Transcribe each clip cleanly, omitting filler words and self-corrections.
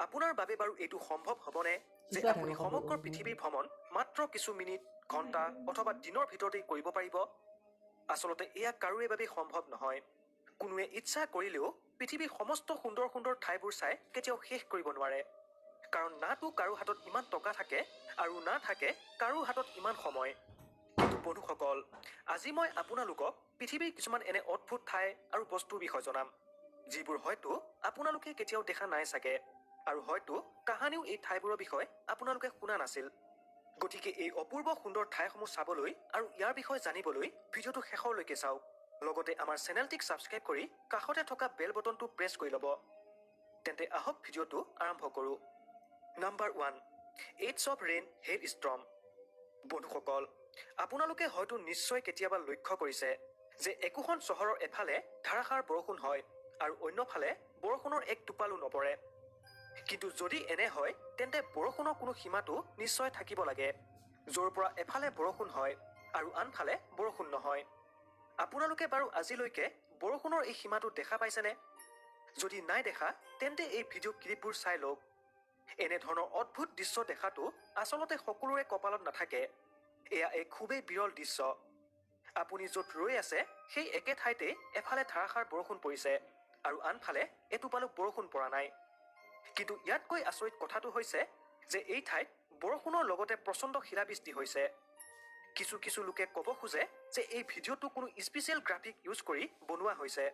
আপোনাৰ বাবে বাৰু এইটো সম্ভৱ হ'বনে যে আপুনি সমগ্ৰ পৃথিৱীৰ ভ্ৰমণ মাত্ৰ কিছু মিনিট, ঘণ্টা অথবা দিনৰ ভিতৰতেই কৰিব পাৰিব? আচলতে এয়া কাৰোৰে বাবে সম্ভৱ নহয়। কোনোৱে ইচ্ছা কৰিলেও পৃথিৱীৰ সমস্ত সুন্দৰ সুন্দৰ ঠাইবোৰ চাই কেতিয়াও শেষ কৰিব নোৱাৰে। কাৰণ নাতো কাৰো হাতত ইমান টকা থাকে আৰু না থাকে কাৰো হাতত ইমান সময়। কিন্তু বন্ধুসকল, আজি মই আপোনালোকক পৃথিৱীৰ কিছুমান এনে অদ্ভুত ঠাই আৰু বস্তুৰ বিষয়ে জনাম, যিবোৰ হয়তো আপোনালোকে কেতিয়াও দেখা নাই চাগে, আৰু হয়তো কাহানিও এই ঠাইবোৰৰ বিষয়ে আপোনালোকে শুনা নাছিল। গতিকে এই অপূৰ্ব সুন্দৰ ঠাইসমূহ চাবলৈ আৰু ইয়াৰ বিষয়ে জানিবলৈ ভিডিঅ'টো শেষলৈকে চাওক। লগতে আমাৰ চেনেলটিক ছাবস্ক্ৰাইব কৰি কাষতে থকা বেল বটনটো প্ৰেছ কৰি ল'ব। তেন্তে আহক ভিডিঅ'টো আৰম্ভ কৰোঁ। Number 1, aids of rain hailstorm. বন্ধুসকল, আপোনালোকে হয়তো নিশ্চয় কেতিয়াবা লক্ষ্য কৰিছে যে একোখন চহৰৰ এফালে ধাৰাসাৰ বৰষুণ হয় আৰু অন্যফালে বৰষুণৰ এক টোপালো নপৰে। কিন্তু যদি এনে হয় তেন্তে বৰষুণৰ কোনো সীমাটো নিশ্চয় থাকিব লাগে, য'ৰ পৰা এফালে বৰষুণ হয় আৰু আনফালে বৰষুণ নহয়। আপোনালোকে বাৰু আজিলৈকে বৰষুণৰ এই সীমাটো দেখা পাইছেনে? যদি নাই দেখা তেন্তে এই ভিডিঅ' ক্লিপবোৰ চাই লওক। এনেধৰণৰ অদ্ভুত দৃশ্য দেখাটো আচলতে সকলোৰে কপালত নাথাকে। এয়া এক খুবেই বিৰল দৃশ্য। আপুনি য'ত ৰৈ আছে সেই একে ঠাইতে এফালে ধাৰাসাৰ বৰষুণ পৰিছে আৰু আনফালে এটোপালো বৰষুণ পৰা নাই। কিন্তু ইয়াতকৈ আচৰিত কথাটো হৈছে যে এই ঠাইত বৰষুণৰ লগতে প্ৰচণ্ড শিলাবৃষ্টি হৈছে। কিছু কিছু লোকে ক'ব খোজে যে এই ভিডিঅ'টো কোনো স্পেচিয়েল গ্ৰাফিক ইউজ কৰি বনোৱা হৈছে।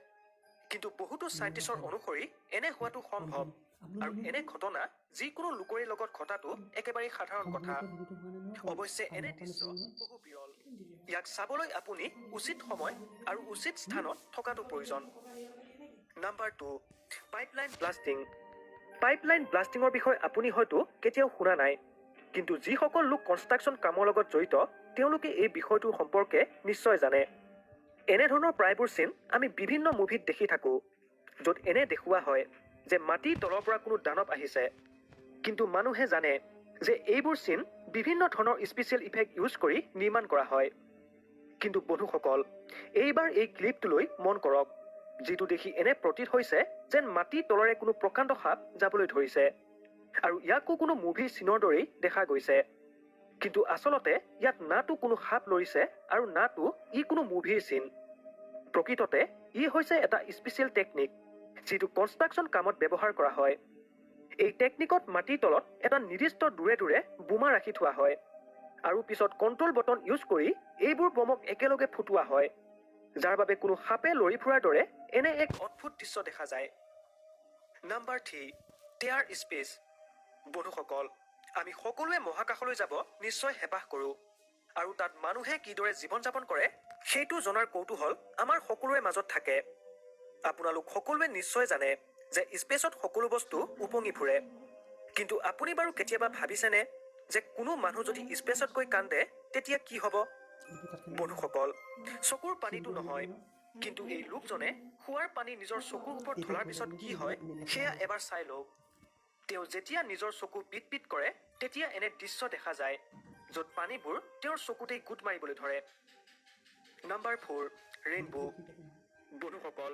কিন্তু বহুতো চাইণ্টিষ্টৰ অনুসৰি এনে হোৱাটো সম্ভৱ, আৰু এনে ঘটনা যিকোনো লোকৰে লগত ঘটাটো একেবাৰে সাধাৰণ কথা। অৱশ্যে এনে দৃশ্য বহু বিৰল। ইয়াক চাবলৈ আপুনি উচিত সময় আৰু উচিত স্থানত থকাটো প্ৰয়োজন। Number 2, pipeline blasting. পাইপলাইন ব্লাষ্টিঙৰ বিষয়ে আপুনি হয়তো কেতিয়াও শুনা নাই, কিন্তু যিসকল লোক কনষ্ট্ৰাকশ্যন কামৰ লগত জড়িত তেওঁলোকে এই বিষয়টোৰ সম্পৰ্কে নিশ্চয় জানে। এনেধৰণৰ প্ৰায়বোৰ চিন আমি বিভিন্ন মুভিত দেখি থাকোঁ, য'ত এনে দেখুওৱা হয় যে মাটিৰ তলৰ পৰা কোনো দানৱ আহিছে। কিন্তু মানুহে জানে যে এইবোৰ চিন বিভিন্ন ধৰণৰ স্পেচিয়েল ইফেক্ট ইউজ কৰি নিৰ্মাণ কৰা হয়। কিন্তু বন্ধুসকল, এইবাৰ এই ক্লিপটোলৈ মন কৰক, যিটো দেখি এনে প্ৰতীত হৈছে যেন মাটিৰ তলৰে কোনো প্ৰকাণ্ড সাপ যাবলৈ ধৰিছে, আৰু ইয়াকো কোনো মুভিৰ চিনৰ দৰেই দেখা গৈছে। কিন্তু আচলতে ইয়াত নাতো কোনো সাপ লৰিছে আৰু নাতো ই কোনো মুভিৰ চিন। প্ৰকৃততে ই হৈছে এটা স্পেচিয়েল টেকনিক, যিটো কনষ্ট্ৰাকশ্যন কামত ব্যৱহাৰ কৰা হয়। এই টেকনিকত মাটিৰ তলত এটা নিৰ্দিষ্ট দূৰে দূৰে বোমা ৰাখি থোৱা হয়, আৰু পিছত কণ্ট্ৰল বটন ইউজ কৰি এইবোৰ বমক একেলগে ফুটোৱা হয়, যাৰ বাবে কোনো সাপে লৰি ফুৰাৰ দৰে এনে এক অদ্ভুত দৃশ্য দেখা যায়। নাম্বাৰ 3, টেয়াৰ স্পেচ। বন্ধুসকল, আমি সকলোৱে মহাকাশলৈ যাব নিশ্চয় হেঁপাহ কৰোঁ, আৰু তাত মানুহে কিদৰে জীৱন যাপন কৰে সেইটো জনাৰ কৌতূহল আমাৰ সকলোৰে মাজত থাকে। আপোনালোক সকলোৱে নিশ্চয় জানে যে স্পেচত সকলো বস্তু উপঙি ফুৰে। কিন্তু আপুনি বাৰু কেতিয়াবা ভাবিছেনে যে কোনো মানুহ যদি স্পেচত গৈ কান্দে তেতিয়া কি হ'ব? বন্ধুসকল, চকুৰ পানীটো নহয়, কিন্তু এই লোকজনে খোৱাৰ পানী নিজৰ চকুৰ ওপৰত ঢলাৰ পিছত কি হয় সেয়া এবাৰ চাই লওক। তেওঁ যেতিয়া নিজৰ চকু পিট পিট কৰে তেতিয়া এনে দৃশ্য দেখা যায়, য'ত পানীবোৰ তেওঁৰ চকুতেই গোট মাৰিবলৈ ধৰে। Number 4, rainbow. বন্ধুসকল,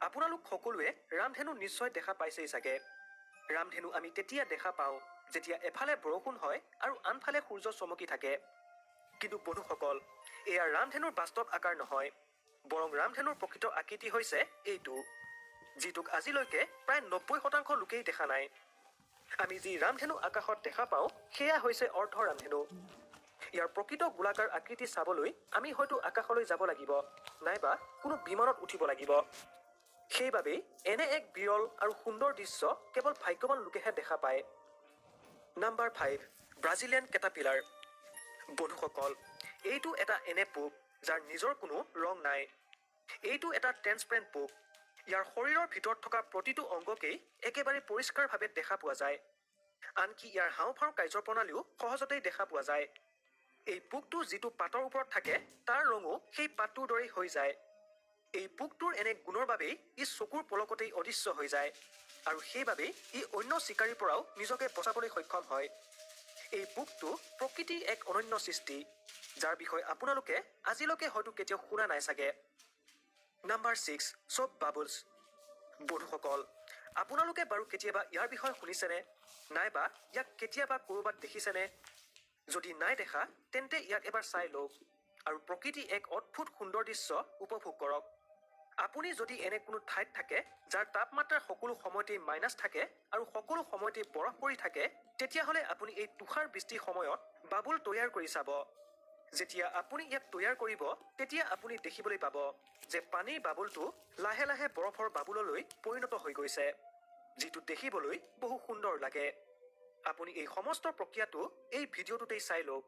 আপোনালোক সকলোৱে ৰামধেনু নিশ্চয় দেখা পাইছেই চাগে। ৰামধেনু আমি তেতিয়া দেখা পাওঁ যেতিয়া এফালে বৰষুণ হয় আৰু আনফালে সূৰ্য চমকি থাকে। কিন্তু বন্ধুসকল, এয়া ৰামধেনুৰ বাস্তৱ আকাৰ নহয়, বৰং ৰামধেনুৰ প্ৰকৃত আকৃতি হৈছে এইটো, যিটোক আজিলৈকে প্ৰায় 90% লোকেই দেখা নাই। আমি যি ৰামধেনু আকাশত দেখা পাওঁ সেয়া হৈছে অৰ্ধ ৰামধেনু। ইয়াৰ প্ৰকৃত গোলাকাৰ আকৃতি চাবলৈ আমি হয়তো আকাশলৈ যাব লাগিব, নাইবা কোনো বিমানত উঠিব লাগিব। সেইবাবেই এনে এক বিৰল আৰু সুন্দৰ দৃশ্য কেৱল ভাগ্যৱান লোকেহে দেখা পায়। Number 5, Brazilian caterpillar. বন্ধুসকল, এইটো এটা এনে পোক যাৰ নিজৰ কোনো ৰং নাই। এইটো এটা ট্ৰেন্সপাৰেণ্ট পোক। ইয়াৰ শৰীৰৰ ভিতৰত থকা প্ৰতিটো অংগকেই একেবাৰে পৰিষ্কাৰভাৱে দেখা পোৱা যায়। আনকি ইয়াৰ হাওঁফাওঁৰ কাৰ্যপ্ৰণালীও সহজতেই দেখা পোৱা যায়। এই পোকটো যিটো পাতৰ ওপৰত থাকে তাৰ ৰঙো সেই পাতটোৰ দৰেই হৈ যায়। এই পোকটোৰ এনে গুণৰ বাবেই ই চকুৰ পলকতেই অদৃশ্য হৈ যায়, আৰু সেইবাবেই ই অন্য চিকাৰীৰ পৰাও নিজকে বচাবলৈ সক্ষম হয়। এই পোকটো প্ৰকৃতিৰ এক অনন্য সৃষ্টি, যাৰ বিষয়ে আপোনালোকে আজিলৈকে হয়তো কেতিয়াও শুনা নাই চাগে। Number 6, soap bubbles. বন্ধুসকল, আপোনালোকে বাৰু কেতিয়াবা ইয়াৰ বিষয়ে শুনিছেনে নাইবা ইয়াক কেতিয়াবা ক'ৰবাত দেখিছেনে যদি নাই দেখা তেন্তে ইয়াক এবাৰ চাই লওক আৰু প্ৰকৃতি এক অদ্ভুত সুন্দৰ দৃশ্য উপভোগ কৰক আপুনি যদি এনে কোনো ঠাইত থাকে যাৰ তাপমাত্ৰা সকলো সময়তেই মাইনাছ থাকে আৰু সকলো সময়তেই বৰফ পৰি থাকে তেতিয়াহ'লে আপুনি এই তুষাৰ বৃষ্টিৰ সময়ত বাবুল তৈয়াৰ কৰি চাব যেতিয়া আপুনি ইয়াক তৈয়াৰ কৰিব তেতিয়া আপুনি দেখিবলৈ পাব যে পানীৰ বাবুলটো লাহে লাহে বৰফৰ বাবুললৈ পৰিণত হৈ গৈছে যিটো দেখিবলৈ বহু সুন্দৰ লাগে আপুনি এই সমস্ত প্ৰক্ৰিয়াটো এই ভিডিঅ'টোতেই চাই লওক